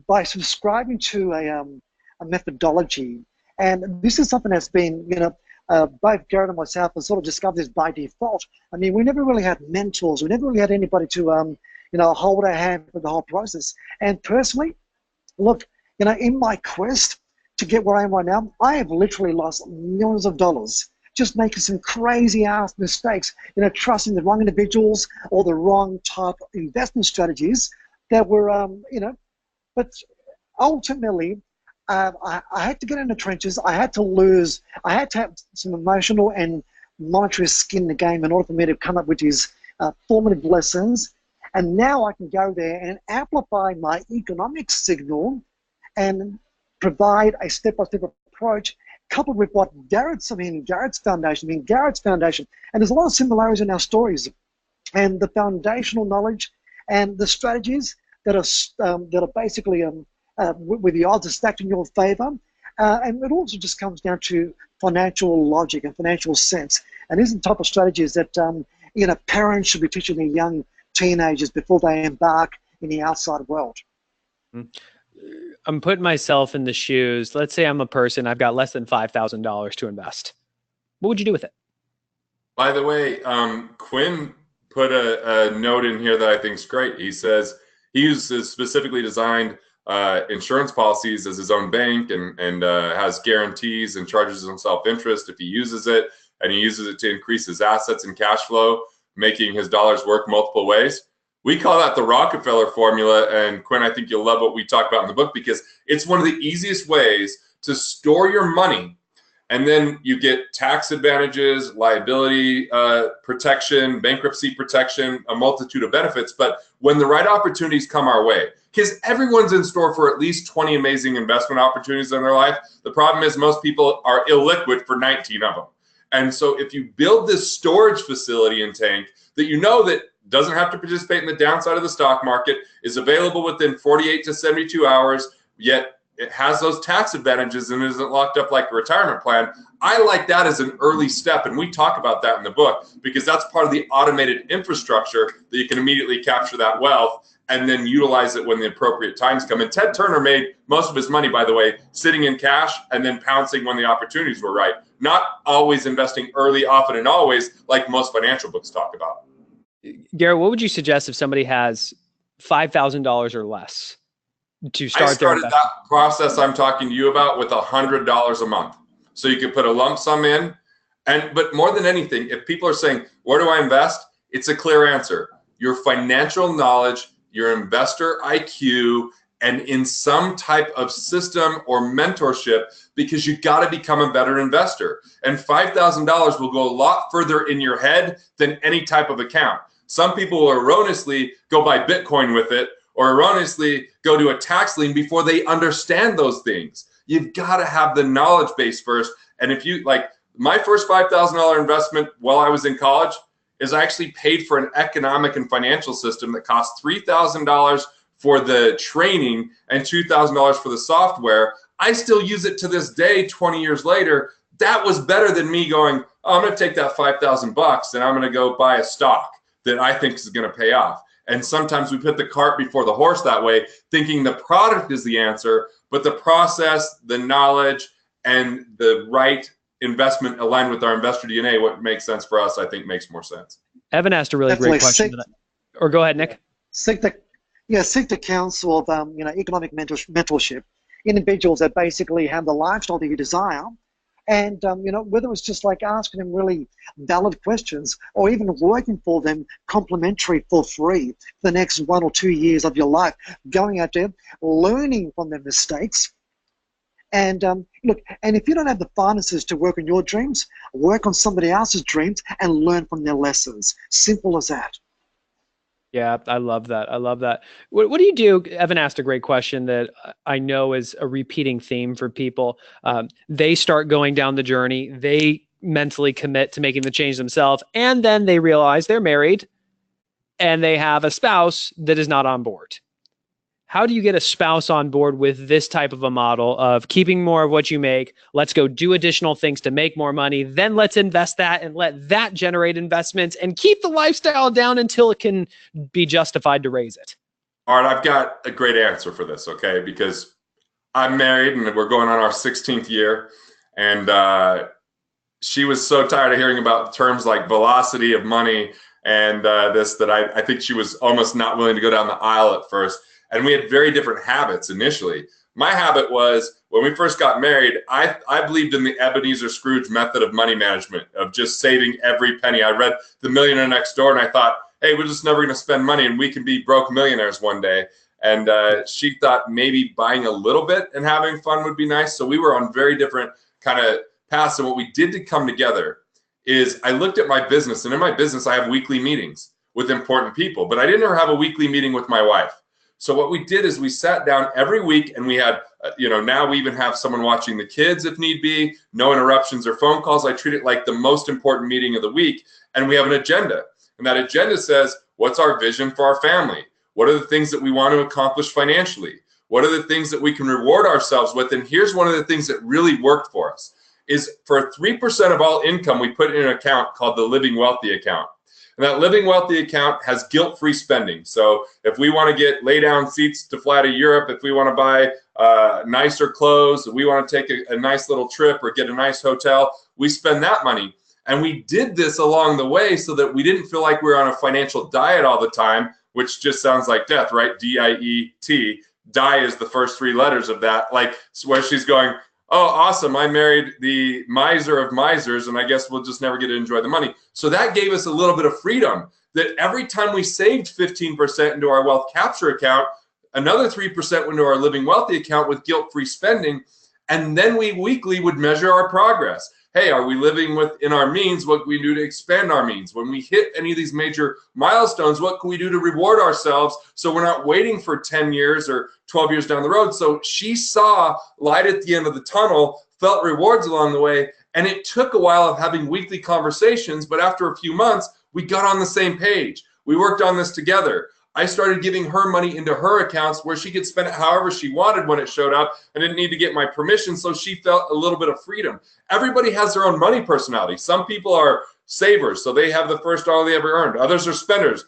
by subscribing to a methodology, and this is something that's been, you know, both Garrett and myself have sort of discovered this by default. I mean, we never really had mentors. We never really had anybody to, you know, hold our hand for the whole process. And personally, look, you know, in my quest to get where I am right now, I have literally lost millions of dollars just making some crazy ass mistakes, you know, trusting the wrong individuals or the wrong type of investment strategies that were, you know, but ultimately, I had to get in the trenches. I had to have some emotional and monetary skin in the game in order for me to come up with these formative lessons. And now I can go there and amplify my economic signal and provide a step-by-step approach coupled with what Garrett's Foundation, and there's a lot of similarities in our stories, and the foundational knowledge and the strategies that are basically with the odds are stacked in your favor. And it also just comes down to financial logic and financial sense. And these are the type of strategies that you know, parents should be teaching their young teenagers before they embark in the outside world. I'm putting myself in the shoes. Let's say I'm a person, I've got less than $5,000 to invest. What would you do with it? By the way, Quinn put a note in here that I think is great. He says he uses specifically designed insurance policies as his own bank and has guarantees and charges himself interest if he uses it, and he uses it to increase his assets and cash flow, making his dollars work multiple ways. We call that the Rockefeller Formula, and Quinn, I think you'll love what we talk about in the book because it's one of the easiest ways to store your money, and then you get tax advantages, liability protection, bankruptcy protection, a multitude of benefits. But when the right opportunities come our way, because everyone's in store for at least 20 amazing investment opportunities in their life, the problem is most people are illiquid for 19 of them. And so if you build this storage facility and tank that you know that doesn't have to participate in the downside of the stock market, is available within 48 to 72 hours, yet it has those tax advantages and isn't locked up like a retirement plan. I like that as an early step, and we talk about that in the book because that's part of the automated infrastructure that you can immediately capture that wealth and then utilize it when the appropriate times come. And Ted Turner made most of his money, by the way, sitting in cash and then pouncing when the opportunities were right, not always investing early, often, and always like most financial books talk about. Garrett, what would you suggest if somebody has $5,000 or less to start? I started that process I'm talking to you about with $100 a month. So you could put a lump sum in, but more than anything, if people are saying, where do I invest? It's a clear answer. Your financial knowledge, your investor IQ, and in some type of system or mentorship, because you got to become a better investor. And $5,000 will go a lot further in your head than any type of account. Some people will erroneously go buy Bitcoin with it or erroneously go to a tax lien before they understand those things. You've got to have the knowledge base first. And if you like, my first $5,000 investment while I was in college is I actually paid for an economic and financial system that cost $3,000 for the training and $2,000 for the software. I still use it to this day, 20 years later. That was better than me going, oh, I'm going to take that $5,000 and I'm going to go buy a stock that I think is going to pay off. And sometimes we put the cart before the horse that way, thinking the product is the answer, but the process, the knowledge, and the right investment aligned with our investor DNA, what makes sense for us, I think makes more sense. Evan asked a really great question. Or go ahead, Nick. Seek the counsel of economic mentorship, individuals that basically have the lifestyle that you desire. And, whether it's just like asking them really valid questions or even working for them complimentary for free for the next 1 or 2 years of your life, going out there, learning from their mistakes. And look, and if you don't have the finances to work on your dreams, work on somebody else's dreams and learn from their lessons. Simple as that. Yeah, I love that. I love that. What do you do? Evan asked a great question that I know is a repeating theme for people. They start going down the journey. They mentally commit to making the change themselves, and then they realize they're married and they have a spouse that is not on board. How do you get a spouse on board with this type of a model of keeping more of what you make? Let's go do additional things to make more money. Then let's invest that and let that generate investments and keep the lifestyle down until it can be justified to raise it. All right, I've got a great answer for this, okay? Because I'm married and we're going on our 16th year. And she was so tired of hearing about terms like velocity of money and this that I think she was almost not willing to go down the aisle at first. And we had very different habits initially. My habit was, when we first got married, I believed in the Ebenezer Scrooge method of money management, of just saving every penny. I read The Millionaire Next Door, and I thought, hey, we're just never going to spend money, and we can be broke millionaires one day. And she thought maybe buying a little bit and having fun would be nice. So we were on very different kind of paths. And what we did to come together is I looked at my business, and in my business, I have weekly meetings with important people, but I didn't ever have a weekly meeting with my wife. So what we did is we sat down every week, and we had, now we even have someone watching the kids if need be, no interruptions or phone calls. I treat it like the most important meeting of the week. And we have an agenda. And that agenda says, what's our vision for our family? What are the things that we want to accomplish financially? What are the things that we can reward ourselves with? And here's one of the things that really worked for us is for 3% of all income, we put in an account called the Living Wealthy account. And that Living Wealthy account has guilt-free spending. So if we want to get lay-down seats to fly to Europe, if we want to buy nicer clothes, if we want to take a nice little trip or get a nice hotel, we spend that money. And we did this along the way so that we didn't feel like we were on a financial diet all the time, which just sounds like death, right? D-I-E-T. Die is the first three letters of that. Like where she's going, oh, awesome, I married the miser of misers, and I guess we'll just never get to enjoy the money. So that gave us a little bit of freedom, that every time we saved 15% into our wealth capture account, another 3% went into our Living Wealthy account with guilt-free spending, and then we weekly would measure our progress. Hey, are we living within our means? What can we do to expand our means? When we hit any of these major milestones, what can we do to reward ourselves so we're not waiting for 10 years or 12 years down the road? So she saw light at the end of the tunnel, felt rewards along the way, and it took a while of having weekly conversations, but after a few months, we got on the same page. We worked on this together. I started giving her money into her accounts where she could spend it however she wanted when it showed up. I didn't need to get my permission, so she felt a little bit of freedom. Everybody has their own money personality. Some people are savers, so they have the first dollar they ever earned. Others are spenders.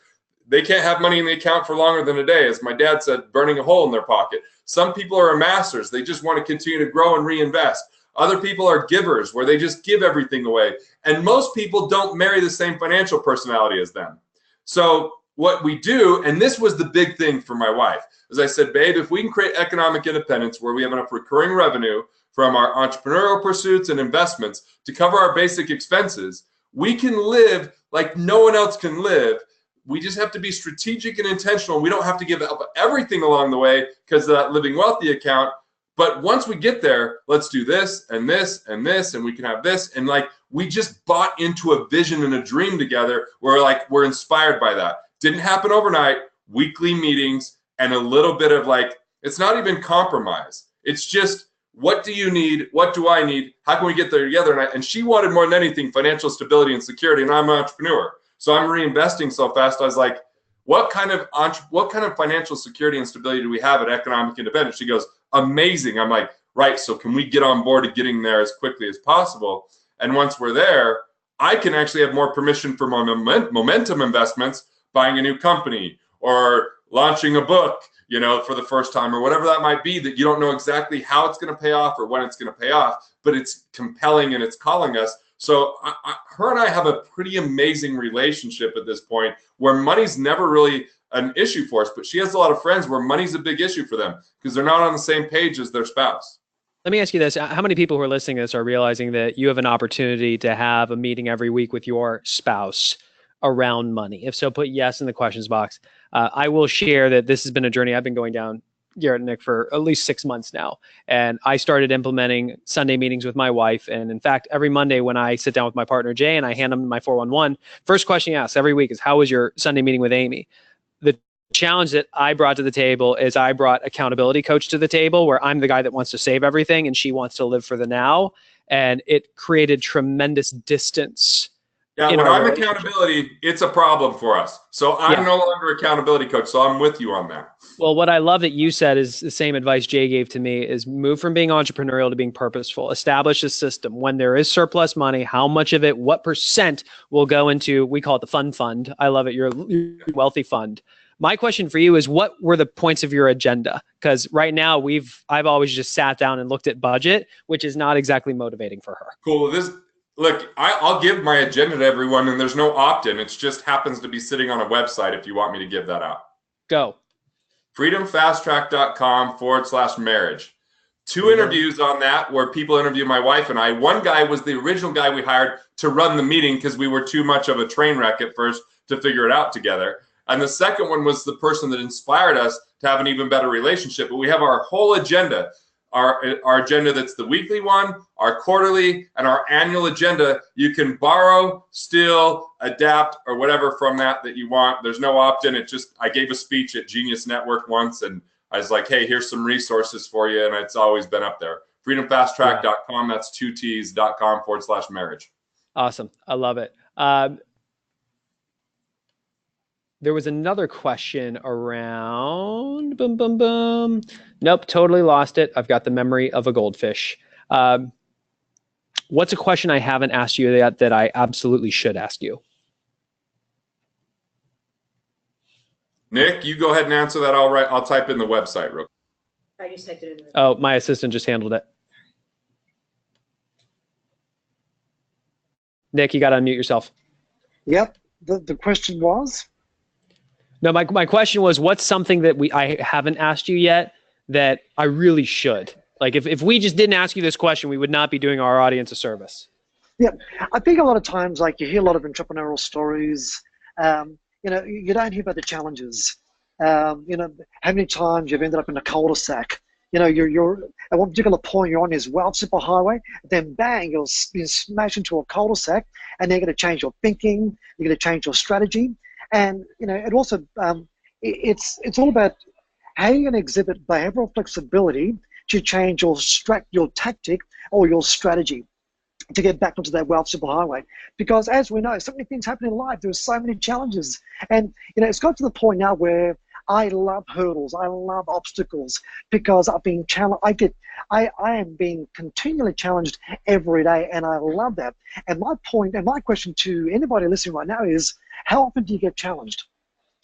They can't have money in the account for longer than a day, as my dad said, burning a hole in their pocket. Some people are amassers. They just want to continue to grow and reinvest. Other people are givers, where they just give everything away. And most people don't marry the same financial personality as them. So what we do, and this was the big thing for my wife, as I said, babe, if we can create economic independence where we have enough recurring revenue from our entrepreneurial pursuits and investments to cover our basic expenses, we can live like no one else can live. We just have to be strategic and intentional. We don't have to give up everything along the way because of that Living Wealthy account. But once we get there, let's do this and this and this, and we can have this. And like, we just bought into a vision and a dream together where like, we're inspired by that. Didn't happen overnight, weekly meetings, and a little bit of like, it's not even compromise. It's just, what do you need? What do I need? How can we get there together? And she wanted more than anything financial stability and security, and I'm an entrepreneur. So I'm reinvesting so fast. I was like, what kind of financial security and stability do we have at Economic Independence? She goes, amazing. I'm like, right, so can we get on board to getting there as quickly as possible? And once we're there, I can actually have more permission for more momentum investments, buying a new company or launching a book, for the first time or whatever that might be, that you don't know exactly how it's going to pay off or when it's going to pay off, but it's compelling and it's calling us. So her and I have a pretty amazing relationship at this point where money's never really an issue for us, but she has a lot of friends where money's a big issue for them because they're not on the same page as their spouse. Let me ask you this. How many people who are listening to this are realizing that you have an opportunity to have a meeting every week with your spouse around money? If so, put yes in the questions box. I will share that this has been a journey I've been going down, Garrett and Nick, for at least 6 months now. And I started implementing Sunday meetings with my wife. And in fact, every Monday when I sit down with my partner, Jay, and I hand him my 411, first question he asks every week is, how was your Sunday meeting with Amy? the challenge that I brought to the table is I brought accountability coach to the table, where I'm the guy that wants to save everything and she wants to live for the now. And it created tremendous distance. Yeah, when I'm accountability, it's a problem for us. So I'm no longer accountability coach. So I'm with you on that. Well, what I love that you said is the same advice Jay gave to me, is move from being entrepreneurial to being purposeful. Establish a system. When there is surplus money, how much of it, what percent will go into, we call it the fund. I love it. Your wealthy fund. My question for you is, what were the points of your agenda? Because right now I've always just sat down and looked at budget, which is not exactly motivating for her. Cool. Look, I'll give my agenda to everyone, and there's no opt-in. It just happens to be sitting on a website if you want me to give that out. Go. freedomfasttrack.com/marriage. 2 interviews on that where people interview my wife and I. One guy was the original guy we hired to run the meeting because we were too much of a train wreck at first to figure it out together. And the second one was the person that inspired us to have an even better relationship. But we have our whole agenda. Our agenda, that's the weekly one, our quarterly, and our annual agenda. You can borrow, steal, adapt, or whatever from that you want. There's no opt-in. I gave a speech at Genius Network once, and I was like, hey, here's some resources for you, and it's always been up there. freedomfasttrack.com, that's 2Ts.com/marriage. Awesome. I love it. There was another question around, boom, boom, boom. Nope, totally lost it. I've got the memory of a goldfish. What's a question I haven't asked you yet that I absolutely should ask you? Nick, you go ahead and answer that. I'll type in the website real quick. I just typed it in. Oh, my assistant just handled it. Nick, you got to unmute yourself. Yep. The question was? No, my question was, what's something that I haven't asked you yet that I really should? Like, if we just didn't ask you this question, we would not be doing our audience a service. Yeah, I think a lot of times, like, you hear a lot of entrepreneurial stories. You don't hear about the challenges. How many times you've ended up in a cul-de-sac. You're at one particular point, you're on this wealth superhighway, then bang, you're smashed into a cul-de-sac, and you're going to change your thinking, you're going to change your strategy. And it also it's all about how you're going to exhibit behavioral flexibility to change your tactic or your strategy to get back onto that wealth superhighway. Because as we know, so many things happen in life. There's so many challenges, and it's got to the point now where I love hurdles. I love obstacles because I've been challenged. I am being continually challenged every day, and I love that. And my point and my question to anybody listening right now is, how often do you get challenged?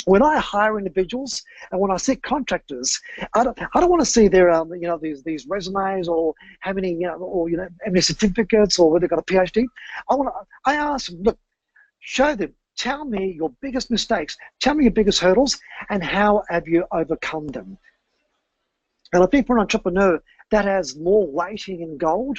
When I hire individuals and when I see contractors, I don't want to see their these resumes or how many how many certificates or whether they've got a PhD. I ask them, look, show them. Tell me your biggest mistakes. Tell me your biggest hurdles, and how have you overcome them? And I think for an entrepreneur, that has more weighting in gold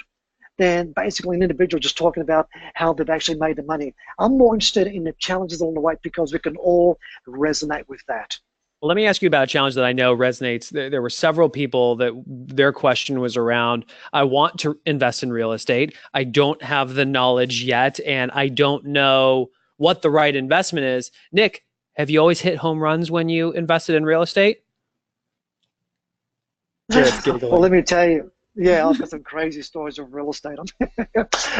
than basically an individual just talking about how they've actually made the money. I'm more interested in the challenges along the way because we can all resonate with that. Well, let me ask you about a challenge that I know resonates. There were several people that their question was around, I want to invest in real estate. I don't have the knowledge yet, and I don't know what the right investment is. Nick, have you always hit home runs when you invested in real estate? Well, let me tell you. Yeah, I've got some crazy stories of real estate.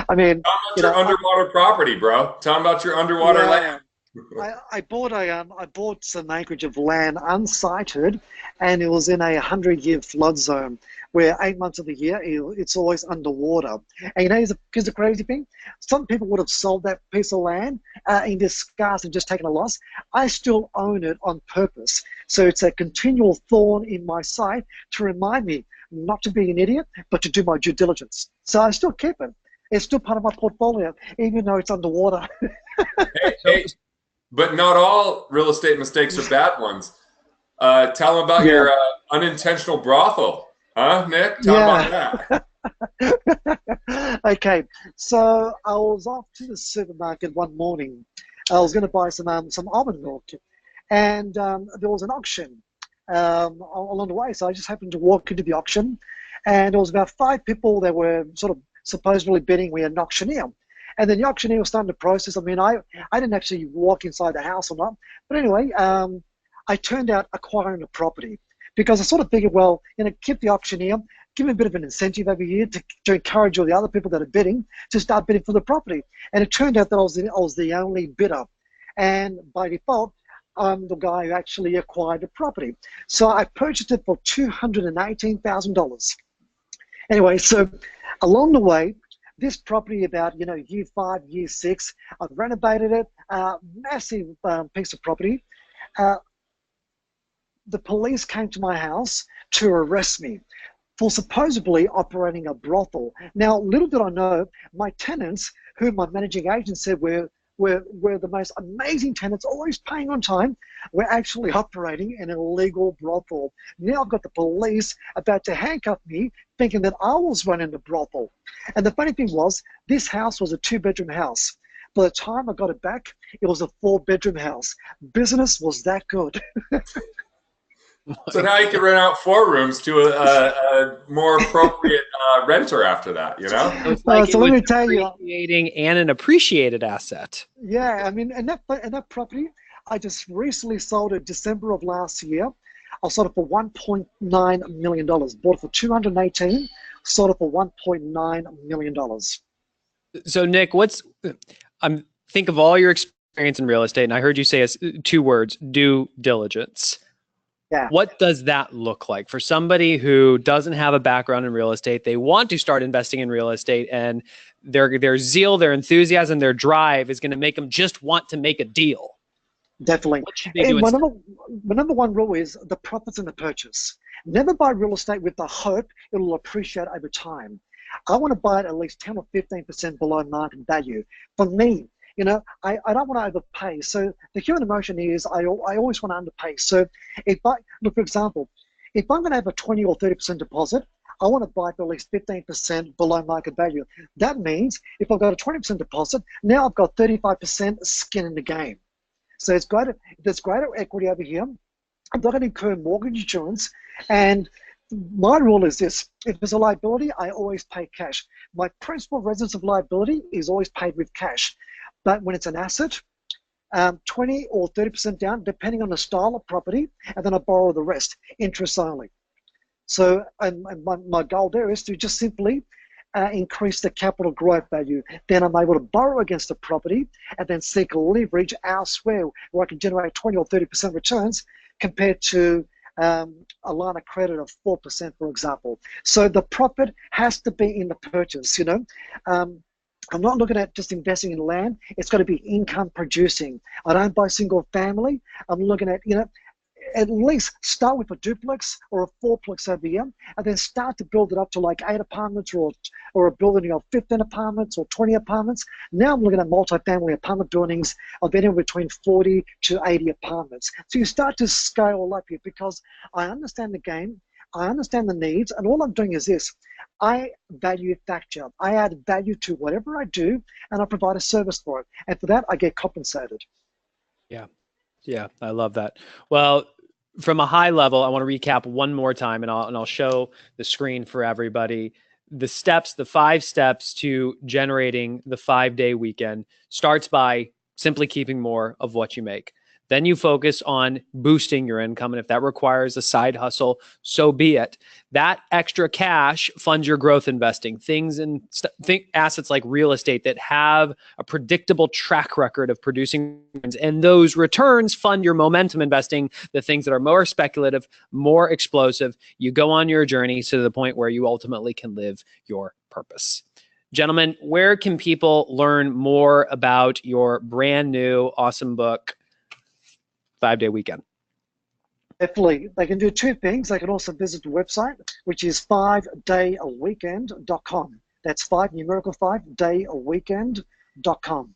I mean, tell them about your underwater property, bro. Tell them about your underwater land. I bought some acreage of land unsighted, and it was in a 100-year flood zone where 8 months of the year it's always underwater. And here's the crazy thing: some people would have sold that piece of land in disgust and just taken a loss. I still own it on purpose, so it's a continual thorn in my side to remind me not to be an idiot, but to do my due diligence. So I still keep it. It's still part of my portfolio, even though it's underwater. Hey, but not all real estate mistakes are bad ones. Tell them about your unintentional brothel. Huh, Nick? Tell them about that. Okay, so I was off to the supermarket one morning. I was going to buy some almond milk, and there was an auction along the way. So I just happened to walk into the auction, and there was about 5 people that were sort of supposedly bidding with an auctioneer. And then the auctioneer was starting the process. I mean, I didn't actually walk inside the house or not. But anyway, I I turned out acquiring a property because I sort of figured, well, keep the auctioneer, give me a bit of an incentive over here to encourage all the other people that are bidding to start bidding for the property. And it turned out that I was the only bidder. And by default, I'm the guy who actually acquired the property. So I purchased it for $218,000. Anyway, so along the way, this property about, year 5, year 6, I've renovated it, massive piece of property. The police came to my house to arrest me for supposedly operating a brothel. Now, little did I know, my tenants, who my managing agent said were the most amazing tenants, always paying on time, were actually operating an illegal brothel. Now I've got the police about to handcuff me, thinking that I was running the brothel. And the funny thing was, this house was a 2-bedroom house. By the time I got it back, it was a 4-bedroom house. Business was that good. So now you can rent out 4 rooms to a more appropriate renter after that, It's like so let me tell you, creating and an appreciated asset. Yeah, I mean, and that property, I just recently sold it December of last year. I sold it for $1.9 million. Bought it for $218, sold it for $1.9 million. So Nick, think of all your experience in real estate, and I heard you say 2 words: due diligence. Yeah. What does that look like for somebody who doesn't have a background in real estate? They want to start investing in real estate, and their zeal, their enthusiasm, their drive is going to make them just want to make a deal. Definitely. What should they do And my number one rule is the profits in the purchase. Never buy real estate with the hope it will appreciate over time. I want to buy it at least 10 or 15% below market value. For me, I don't want to overpay. So the human emotion is I always want to underpay. So look, for example, if I'm going to have a 20 or 30% deposit, I want to buy for at least 15% below market value. That means if I've got a 20% deposit, now I've got 35% skin in the game. So there's greater equity over here. I'm not going to incur mortgage insurance. And my rule is this: if there's a liability, I always pay cash. My principal residence of liability is always paid with cash. But when it's an asset, 20 or 30% down, depending on the style of property, and then I borrow the rest, interest only. So and my goal there is to just simply increase the capital growth value. Then I'm able to borrow against the property and then seek leverage elsewhere where I can generate 20 or 30% returns compared to a line of credit of 4%, for example. So the profit has to be in the purchase, I'm not looking at just investing in land. It's got to be income producing. I don't buy single family. I'm looking at, at least start with a duplex or a 4-plex over here, and then start to build it up to like 8 apartments or a building of 15 apartments or 20 apartments. Now I'm looking at multi-family apartment buildings of anywhere between 40 to 80 apartments. So you start to scale up here because I understand the game. I understand the needs, and all I'm doing is this: I value factor. I add value to whatever I do, and I provide a service for it. And for that, I get compensated. Yeah, I love that. Well, from a high level, I want to recap one more time, and I'll show the screen for everybody. The 5 steps to generating the 5-day weekend starts by simply keeping more of what you make. Then you focus on boosting your income. And if that requires a side hustle, so be it. That extra cash funds your growth investing, think assets like real estate that have a predictable track record of producing returns. And those returns fund your momentum investing, the things that are more speculative, more explosive. You go on your journey to the point where you ultimately can live your purpose. Gentlemen, where can people learn more about your brand new awesome book, 5-Day Weekend? Definitely. They can do 2 things. They can also visit the website, which is 5dayaweekend.com. That's 5, numerical 5, dayaweekend.com.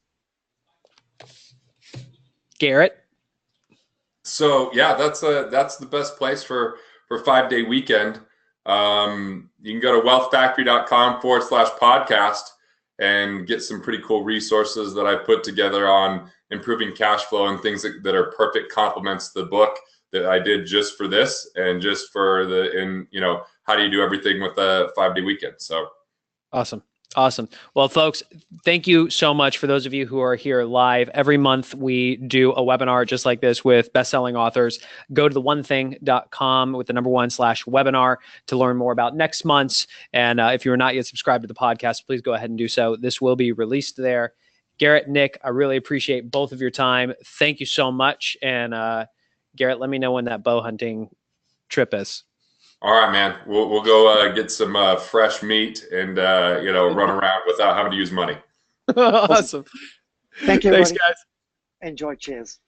Garrett? So yeah, that's the best place for 5-Day Weekend. You can go to wealthfactory.com/podcast and get some pretty cool resources that I put together on improving cash flow and things that are perfect complements to the book that I did just for this and just for how do you do everything with a 5-day weekend. So awesome. Awesome. Well, folks, thank you so much for those of you who are here live. Every month we do a webinar just like this with best-selling authors. Go to theonething.com with the #1/webinar to learn more about next month's. And if you're not yet subscribed to the podcast, please go ahead and do so. This will be released there. Garrett, Nick, I really appreciate both of your time. Thank you so much. And Garrett, let me know when that bow hunting trip is. All right, man. We'll go get some fresh meat and run around without having to use money. Awesome. Thank you. Thanks, everybody. guys. Enjoy. Cheers.